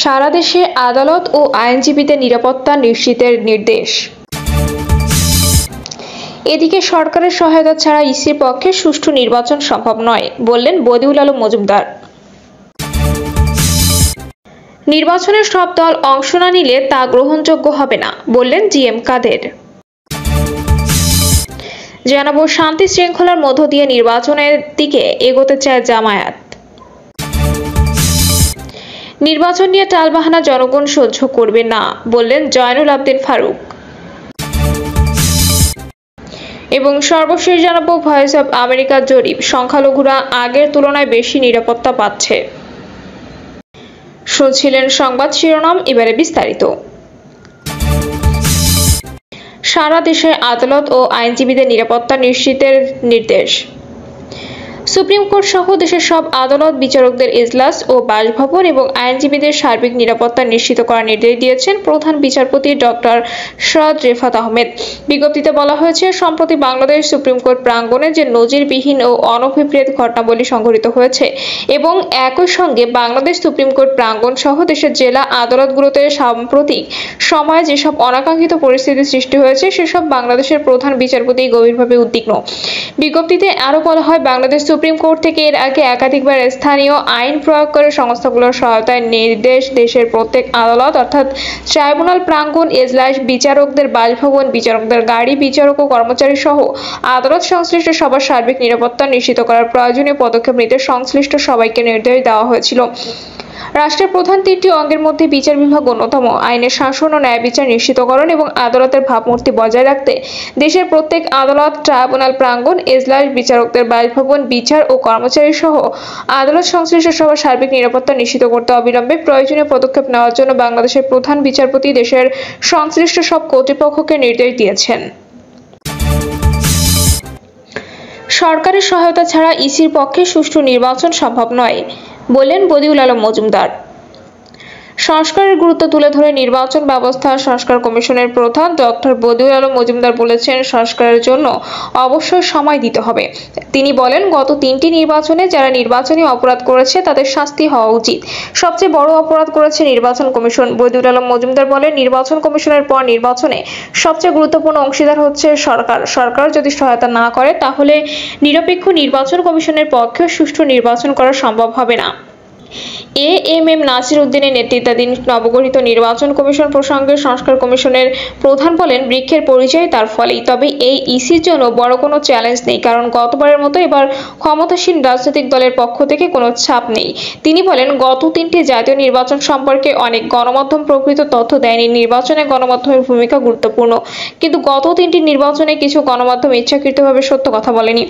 সারা দেশে আদালত ও আইনজীবীদের নিরাপত্তা নিশ্চিতের নির্দেশ। এদিকে সরকারের সহায়তা ছাড়া ইসির পক্ষে সুষ্ঠু নির্বাচন সম্ভব নয়, বললেন বদিউল আলম মজুমদার। নির্বাচনের সব দল অংশ না নিলে তা গ্রহণযোগ্য হবে না, বললেন জিএম কাদের। জানাবো শান্তি শৃঙ্খলার মধ্য দিয়ে নির্বাচনের দিকে এগোতে চায় জামায়াত। নির্বাচন নিয়ে টালবাহানা জনগণ সহ্য করবে না, বললেন জয়নুল আবদিন ফারুক। এবং সর্বশেষ জানাবো ভয়েস অব আমেরিকার জরিপ, সংখ্যালঘুরা আগের তুলনায় বেশি নিরাপত্তা পাচ্ছে। শুনছিলেন সংবাদ শিরোনাম, এবারে বিস্তারিত। সারা দেশে আদালত ও আইনজীবীদের নিরাপত্তা নিশ্চিতের নির্দেশ। সুপ্রিম কোর্ট সহ দেশের সব আদালত, বিচারকদের এজলাস ও বাসভবন এবং আইনজীবীদের সার্বিক নিরাপত্তা নিশ্চিত করার নির্দেশ দিয়েছেন প্রধান বিচারপতি ডক্টর সৈয়দ রেফাত আহমেদ। বিজ্ঞপ্তিতে বলা হয়েছে, সম্প্রতি বাংলাদেশ সুপ্রিম কোর্ট প্রাঙ্গণে যে নজিরবিহীন ও অনভিপ্রেত ঘটনাবলী সংঘটিত হয়েছে এবং একই সঙ্গে বাংলাদেশ সুপ্রিম কোর্ট প্রাঙ্গণ সহ দেশের জেলা আদালতগুলোতে সাম্প্রতিক সময়ে যেসব অনাকাঙ্ক্ষিত পরিস্থিতি সৃষ্টি হয়েছে সেসব বাংলাদেশের প্রধান বিচারপতি গভীরভাবে উদ্বিগ্ন। বিজ্ঞপ্তিতে আরও বলা হয়, বাংলাদেশ সুপ্রিম কোর্ট থেকে এর আগে একাধিকবার স্থানীয় আইন প্রয়োগকারী সংস্থাগুলোর সহায়তায় নির্দেশ দেশের প্রত্যেক আদালত অর্থাৎ ট্রাইব্যুনাল প্রাঙ্গণ, এজলাস, বিচারকদের বাসভবন, বিচারকদের গাড়ি, বিচারক ও কর্মচারী সহ আদালত সংশ্লিষ্ট সবার সার্বিক নিরাপত্তা নিশ্চিত করার প্রয়োজনীয় পদক্ষেপ নিতে সংশ্লিষ্ট সবাইকে নির্দেশ দেওয়া হয়েছিল। রাষ্ট্রের প্রধান তিনটি অঙ্গের মধ্যে বিচার বিভাগ অন্যতম। আইনের শাসন ও ন্যায় বিচার নিশ্চিতকরণ এবং আদালতের ভাবমূর্তি বজায় রাখতে দেশের প্রত্যেক আদালত, ট্রাইব্যুনাল প্রাঙ্গণ, এজলাস, বিচারকদের বাসভবন, বিচার ও কর্মচারী সহ আদালত সংশ্লিষ্ট সবার সার্বিক নিরাপত্তা নিশ্চিত করতে অবিলম্বে প্রয়োজনীয় পদক্ষেপ নেওয়ার জন্য বাংলাদেশের প্রধান বিচারপতি দেশের সংশ্লিষ্ট সব কর্তৃপক্ষকে নির্দেশ দিয়েছেন। সরকারের সহায়তা ছাড়া ইসির পক্ষে সুষ্ঠু নির্বাচন সম্ভব নয়, বললেন বদিউল আলম মজুমদার। সংস্কারের গুরুত্ব তুলে ধরে নির্বাচন ব্যবস্থা সংস্কার কমিশনের প্রধান ডক্টর বদিউল আলম মজুমদার বলেছেন, সংস্কারের জন্য অবশ্যই সময় দিতে হবে। তিনি বলেন, গত 3টি নির্বাচনে যারা নির্বাচনী অপরাধ করেছে তাদের শাস্তি হওয়া উচিত। সবচেয়ে বড় অপরাধ করেছে নির্বাচন কমিশন। বদিউল আলম মজুমদার বলেন, নির্বাচন কমিশনের পর নির্বাচনে সবচেয়ে গুরুত্বপূর্ণ অংশীদার হচ্ছে সরকার। সরকার যদি সহায়তা না করে তাহলে নিরপেক্ষ নির্বাচন কমিশনের পক্ষে সুষ্ঠু নির্বাচন করা সম্ভব হবে না। এএমএম নাসির উদ্দিনের নেতৃত্বাধীন নবগঠিত নির্বাচন কমিশন প্রসঙ্গে সংস্কার কমিশনের প্রধান বলেন, বৃক্ষের পরিচয় তার ফলেই। তবে এই ইসির জন্য বড় কোনো চ্যালেঞ্জ নেই, কারণ গতবারের মতো এবার ক্ষমতাসীন রাজনৈতিক দলের পক্ষ থেকে কোনো চাপ নেই। তিনি বলেন, গত 3টি জাতীয় নির্বাচন সম্পর্কে অনেক গণমাধ্যম প্রকৃত তথ্য দেয়নি। নির্বাচনে গণমাধ্যমের ভূমিকা গুরুত্বপূর্ণ, কিন্তু গত 3টি নির্বাচনে কিছু গণমাধ্যম ইচ্ছাকৃতভাবে সত্য কথা বলেনি,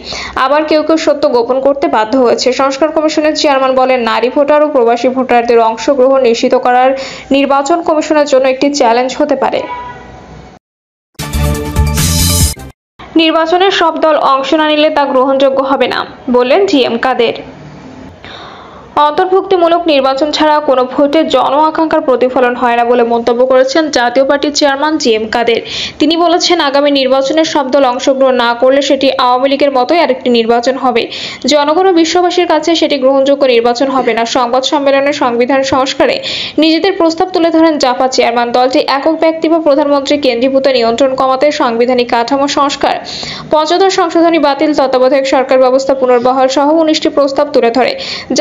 আবার কেউ কেউ সত্য গোপন করতে বাধ্য হয়েছে। সংস্কার কমিশনের চেয়ারম্যান বলেন, নারী ভোটার ও প্রবাসী ভোটারদের অংশগ্রহণ নিশ্চিত করার নির্বাচন কমিশনের জন্য একটি চ্যালেঞ্জ হতে পারে। নির্বাচনের সব দল অংশ না নিলে তা গ্রহণযোগ্য হবে না, বললেন জিএম কাদের। অন্তর্ভুক্তিমূলক নির্বাচন ছাড়া কোনো ভোটের জন আকাঙ্ক্ষার প্রতিফলন হয় না বলে মন্তব্য করেছেন জাতীয় পার্টির চেয়ারম্যান জিএম কাদের। তিনি বলেছেন, আগামী নির্বাচনের সব দল অংশগ্রহণ না করলে সেটি আওয়ামী লীগের মতোই আরেকটি নির্বাচন হবে। জনগণ ও বিশ্ববাসীর কাছে সেটি গ্রহণযোগ্য নির্বাচন হবে না। সংবাদ সম্মেলনে সংবিধান সংস্কারে নিজেদের প্রস্তাব তুলে ধরেন জাপা চেয়ারম্যান। দলটি একক ব্যক্তি বা প্রধানমন্ত্রী কেন্দ্রীভূত নিয়ন্ত্রণ কমাতে সাংবিধানিক কাঠামো সংস্কার, 75 সংশোধনী বাতিল, তত্ত্বাবধায়ক সরকার ব্যবস্থা পুনর্বহাল সহ 19টি প্রস্তাব তুলে ধরে।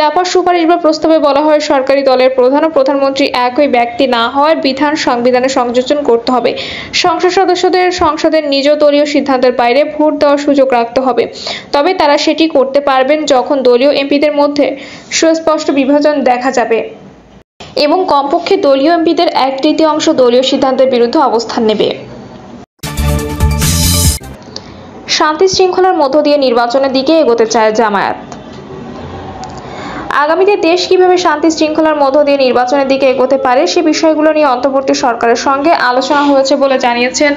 জাপার সুপারিশ বা প্রস্তাবে বলা হয়, সরকারি দলের প্রধান ও প্রধানমন্ত্রী একই ব্যক্তি না হওয়ার বিধান সংবিধানে সংযোজন করতে হবে। সংসদ সদস্যদের সংসদের নিজ দলীয় সিদ্ধান্তের বাইরে ভোট দেওয়ার সুযোগ রাখতে হবে, তবে তারা সেটি করতে পারবেন যখন দলীয় এমপিদের মধ্যে সুস্পষ্ট বিভাজন দেখা যাবে এবং কমপক্ষে দলীয় এমপিদের 1/3 দলীয় সিদ্ধান্তের বিরুদ্ধে অবস্থান নেবে। শান্তি শৃঙ্খলার মধ্য দিয়ে নির্বাচনের দিকে এগোতে চায় জামায়াত। আগামীতে দেশ কিভাবে শান্তি শৃঙ্খলার মধ্য দিয়ে নির্বাচনের দিকে এগোতে পারে সে বিষয়গুলো নিয়ে অন্তর্বর্তী সরকারের সঙ্গে আলোচনা হয়েছে বলে জানিয়েছেন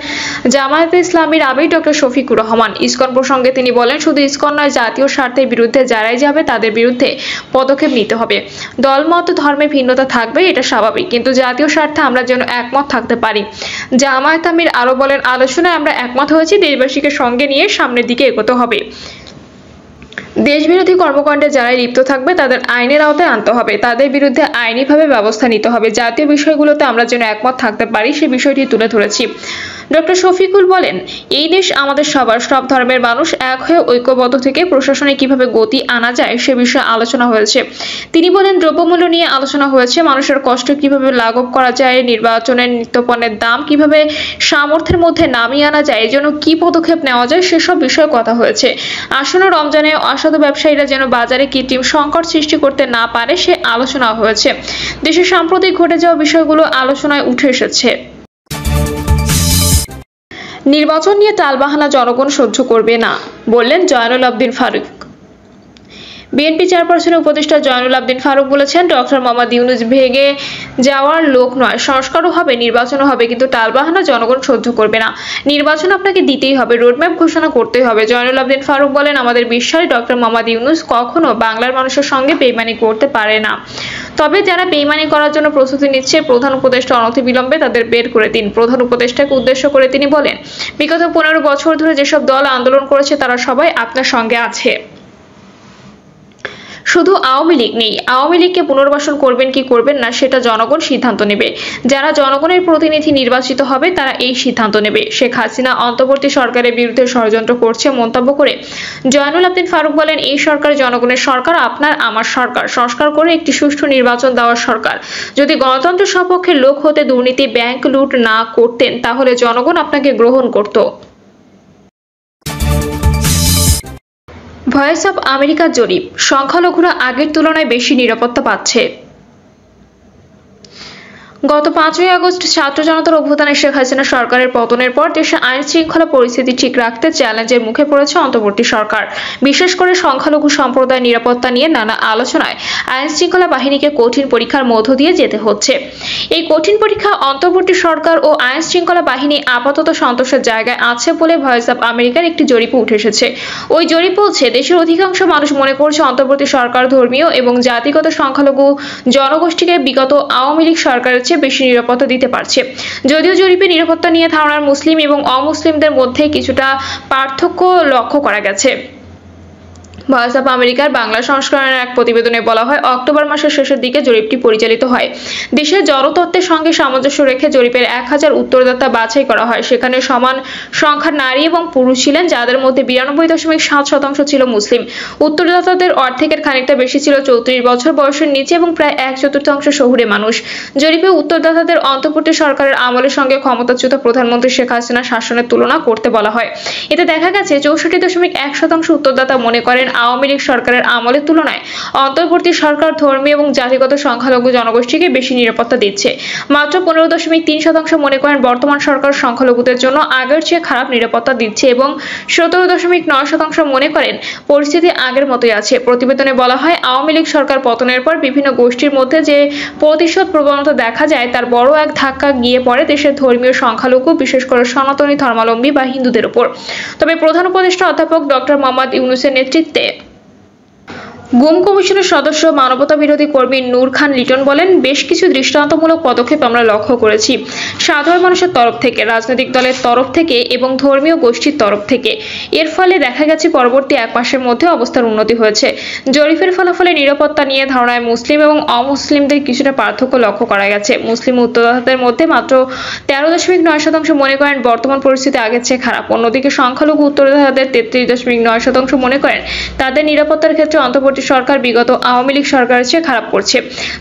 জামায়াতে ইসলামীর আমির ডক্টর শফিকুর রহমান। ইসকন প্রসঙ্গে তিনি বলেন, শুধু ইসকন নয়, জাতীয় স্বার্থের বিরুদ্ধে যারাই যাবে তাদের বিরুদ্ধে পদক্ষেপ নিতে হবে। দলমত ধর্মে ভিন্নতা থাকবে, এটা স্বাভাবিক, কিন্তু জাতীয় স্বার্থে আমরা যেন একমত থাকতে পারি। জামায়াত আমির আরো বলেন, আলোচনায় আমরা একমত হয়েছি, দেশবাসীকে সঙ্গে নিয়ে সামনের দিকে এগোতে হবে। দেশবিরোধী কর্মকাণ্ডে যারা লিপ্ত থাকবে তাদের আইনের আওতায় আনতে হবে, তাদের বিরুদ্ধে আইনিভাবে ব্যবস্থা নিতে হবে। জাতীয় বিষয়গুলোতে আমরা যেন একমত থাকতে পারি সে বিষয়টি তুলে ধরেছি। ডক্টর শফিকুল বলেন, এই দেশ আমাদের সবার, সব ধর্মের মানুষ এক হয়ে ঐক্যবদ্ধ থেকে প্রশাসনে কিভাবে গতি আনা যায় সে বিষয়ে আলোচনা হয়েছে। তিনি বলেন, দ্রব্যমূল্য নিয়ে আলোচনা হয়েছে, মানুষের কষ্ট কিভাবে লাঘব করা যায়, নির্বাচনের নিত্যপণ্যের দাম কিভাবে সামর্থ্যের মধ্যে নামিয়ে আনা যায়, এজন্য কি পদক্ষেপ নেওয়া যায় সেসব বিষয়ে কথা হয়েছে। আসন্ন রমজানে অসাধু ব্যবসায়ীরা যেন বাজারে কৃত্রিম সংকট সৃষ্টি করতে না পারে সে আলোচনা হয়েছে। দেশে সাম্প্রতিক ঘটে যাওয়া বিষয়গুলো আলোচনায় উঠে এসেছে। নির্বাচন নিয়ে টালবাহানা জনগণ সহ্য করবে না, বললেন জয়নুল আবদিন ফারুক। বিএনপি চেয়ারপারসনের উপদেষ্টা জয়নুল আবদিন ফারুক বলেছেন, ডক্টর মোহাম্মদ ইউনূস ভেগে যাওয়ার লোক নয়, সংস্কারও হবে, নির্বাচনও হবে, কিন্তু টালবাহানা জনগণ সহ্য করবে না। নির্বাচন আপনাকে দিতেই হবে, রোডম্যাপ ঘোষণা করতেই হবে। জয়নুল আবদিন ফারুক বলেন, আমাদের বিশ্বাস ডক্টর মোহাম্মদ ইউনূস কখনো বাংলার মানুষের সঙ্গে বেইমানি করতে পারে না। তবে যারা বেইমানি করার জন্য প্রস্তুতি নিচ্ছে, প্রধান উপদেষ্টা অনতিবিলম্বে তাদের বের করে দিন। প্রধান উপদেষ্টাকে উদ্দেশ্য করে তিনি বলেন, বিগত 15 বছর ধরে যেসব দল আন্দোলন করেছে তারা সবাই আপনার সঙ্গে আছে। শুধু আওয়ামী লীগ নেই, আওয়ামী লীগকে পুনর্বাসন করবেন কি করবেন না সেটা জনগণ সিদ্ধান্ত নেবে। যারা জনগণের প্রতিনিধি নির্বাচিত হবে তারা এই সিদ্ধান্ত নেবে। শেখ হাসিনা অন্তর্বর্তী সরকারের বিরুদ্ধে ষড়যন্ত্র করছে মন্তব্য করে জয়নুল আবদিন ফারুক বলেন, এই সরকার জনগণের সরকার, আপনার আমার সরকার, সংস্কার করে একটি সুষ্ঠু নির্বাচন দেওয়ার সরকার। যদি গণতন্ত্র সপক্ষে লোক হতে দুর্নীতি, ব্যাংক লুট না করতেন তাহলে জনগণ আপনাকে গ্রহণ করত। ভয়েস অব আমেরিকার জরিপ, সংখ্যালঘুরা আগের তুলনায় বেশি নিরাপত্তা পাচ্ছে। গত 5ই আগস্ট ছাত্র জনতার অভ্যুত্থানে শেখ হাসিনা সরকারের পতনের পর দেশে আইন শৃঙ্খলা পরিস্থিতি ঠিক রাখতে চ্যালেঞ্জের মুখে পড়েছে অন্তর্বর্তী সরকার। বিশেষ করে সংখ্যালঘু সম্প্রদায়ের নিরাপত্তা নিয়ে নানা আলোচনায় আইন শৃঙ্খলা বাহিনীকে কঠিন পরীক্ষার মধ্য দিয়ে যেতে হচ্ছে। এই কঠিন পরীক্ষা অন্তর্বর্তী সরকার ও আইন শৃঙ্খলা বাহিনী আপাতত সন্তোষের জায়গায় আছে বলে ভয়েস অব আমেরিকার একটি জরিপে উঠে এসেছে। ওই জরিপ বলছে, দেশের অধিকাংশ মানুষ মনে করছে অন্তর্বর্তী সরকার ধর্মীয় এবং জাতিগত সংখ্যালঘু জনগোষ্ঠীকে বিগত আওয়ামী লীগ সরকারের বেশি নিরাপত্তা দিতে পারছে। যদিও জরিপে নিরাপত্তা নিয়ে ধারণার মুসলিম এবং অমুসলিমদের মধ্যে কিছুটা পার্থক্য লক্ষ্য করা গেছে। ভয়েস অব আমেরিকার বাংলা সংস্করণের এক প্রতিবেদনে বলা হয়, অক্টোবর মাসের শেষের দিকে জরিপটি পরিচালিত হয়। দেশের জনতত্ত্বের সঙ্গে সামঞ্জস্য রেখে জরিপের 1000 উত্তরদাতা বাছাই করা হয়। সেখানে সমান সংখ্যার নারী এবং পুরুষ ছিলেন, যাদের মধ্যে 92.7% ছিল মুসলিম। উত্তরদাতাদের অর্ধেকের খানিকটা বেশি ছিল 34 বছর বয়সের নিচে এবং প্রায় 1/4 শহুরে মানুষ। জরিপে উত্তরদাতাদের অন্তর্বর্তী সরকারের আমলের সঙ্গে ক্ষমতাচ্যুত প্রধানমন্ত্রী শেখ হাসিনা শাসনের তুলনা করতে বলা হয়। এতে দেখা গেছে 64.1% উত্তরদাতা মনে করেন আওয়ামী লীগ সরকারের আমলের তুলনায় অন্তর্বর্তী সরকার ধর্মীয় এবং জাতিগত সংখ্যালঘু জনগোষ্ঠীকে বেশি নিরাপত্তা দিচ্ছে। মাত্র 15.3% মনে করেন বর্তমান সরকার সংখ্যালঘুদের জন্য আগের চেয়ে খারাপ নিরাপত্তা দিচ্ছে এবং 17.9% মনে করেন পরিস্থিতি আগের মতোই আছে। প্রতিবেদনে বলা হয়, আওয়ামী লীগ সরকার পতনের পর বিভিন্ন গোষ্ঠীর মধ্যে যে প্রতিশোধ প্রবণতা দেখা যায় তার বড় এক ধাক্কা গিয়ে পড়ে দেশের ধর্মীয় সংখ্যালঘু, বিশেষ করে সনাতনী ধর্মাবলম্বী বা হিন্দুদের উপর। তবে প্রধান উপদেষ্টা অধ্যাপক ডক্টর মোহাম্মদ ইউনূসের নেতৃত্বে গুম কমিশনের সদস্য মানবতা বিরোধী কর্মী নূর খান লিটন বলেন, বেশ কিছু দৃষ্টান্তমূলক পদক্ষেপ আমরা লক্ষ্য করেছি সাধারণ মানুষের তরফ থেকে, রাজনৈতিক দলের তরফ থেকে এবং ধর্মীয় গোষ্ঠীর তরফ থেকে। এর ফলে দেখা গেছে পরবর্তী 1 মাসের মধ্যে অবস্থার উন্নতি হয়েছে। জরিপের ফলাফলে নিরাপত্তা নিয়ে ধারণায় মুসলিম এবং অমুসলিমদের কিছুটা পার্থক্য লক্ষ্য করা গেছে। মুসলিম উত্তরদাতাদের মধ্যে মাত্র 13.9% মনে করেন বর্তমান পরিস্থিতি আগের চেয়ে খারাপ। অন্যদিকে সংখ্যালঘু উত্তরদাতাদের 33.9% মনে করেন তাদের নিরাপত্তার ক্ষেত্রে অন্তর্বর্তী সরকার বিগত আওয়ামী লীগ সরকারের চেয়ে খারাপ করছে।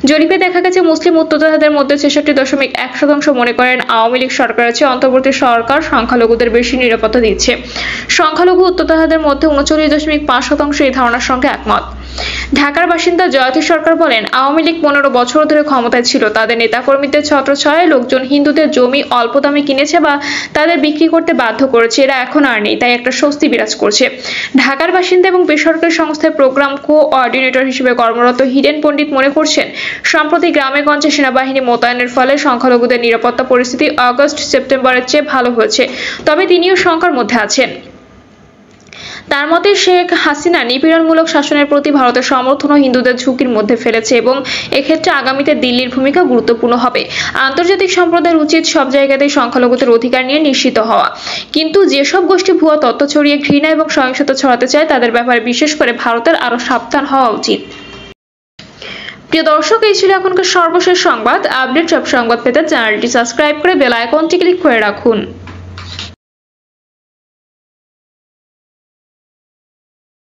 জরিপে দেখা গেছে মুসলিম উত্তরদাতাদের মধ্যে 66.1% মনে করেন আওয়ামী লীগ সরকারের চেয়ে অন্তর্বর্তী সরকার সংখ্যালঘুদের বেশি নিরাপত্তা দিচ্ছে। সংখ্যালঘু উত্তরদাতাদের মধ্যে 39.5% এই ধারণার সঙ্গে একমত। ঢাকার বাসিন্দা জয়তী সরকার বলেন, আওয়ামী লীগ 15 বছর ধরে ক্ষমতায় ছিল। তাদের নেতাকর্মীদের ছত্রছায়ায় লোকজন হিন্দুদের জমি অল্প দামে কিনেছে বা তাদের বিক্রি করতে বাধ্য করেছে। এরা এখন আর নেই, তাই একটা স্বস্তি বিরাজ করছে। ঢাকার বাসিন্দা এবং বেসরকারি সংস্থার প্রোগ্রাম কোঅর্ডিনেটর হিসেবে কর্মরত হিরেন পণ্ডিত মনে করছেন, সম্প্রতি গ্রামে গঞ্জে সেনাবাহিনী মোতায়েনের ফলে সংখ্যালঘুদের নিরাপত্তা পরিস্থিতি আগস্ট সেপ্টেম্বরের চেয়ে ভালো হয়েছে। তবে তিনিও শঙ্কার মধ্যে আছেন। তার মতে শেখ হাসিনা নিপীড়নমূলক শাসনের প্রতি ভারতের সমর্থনও হিন্দুদের ঝুঁকির মধ্যে ফেলেছে এবং এক্ষেত্রে আগামীতে দিল্লির ভূমিকা গুরুত্বপূর্ণ হবে। আন্তর্জাতিক সম্প্রদায়ের উচিত সব জায়গাতেই সংখ্যালঘুদের অধিকার নিয়ে নিশ্চিত হওয়া, কিন্তু যেসব গোষ্ঠী ভুয়া তথ্য ছড়িয়ে ঘৃণা এবং সহিংসতা ছড়াতে চায় তাদের ব্যাপারে বিশেষ করে ভারতের আরও সাবধান হওয়া উচিত। প্রিয় দর্শক, এই ছিল এখনকার সর্বশেষ সংবাদ। আপডেট সব সংবাদ পেতে চ্যানেলটি সাবস্ক্রাইব করে বেল আইকনটি ক্লিক করে রাখুন।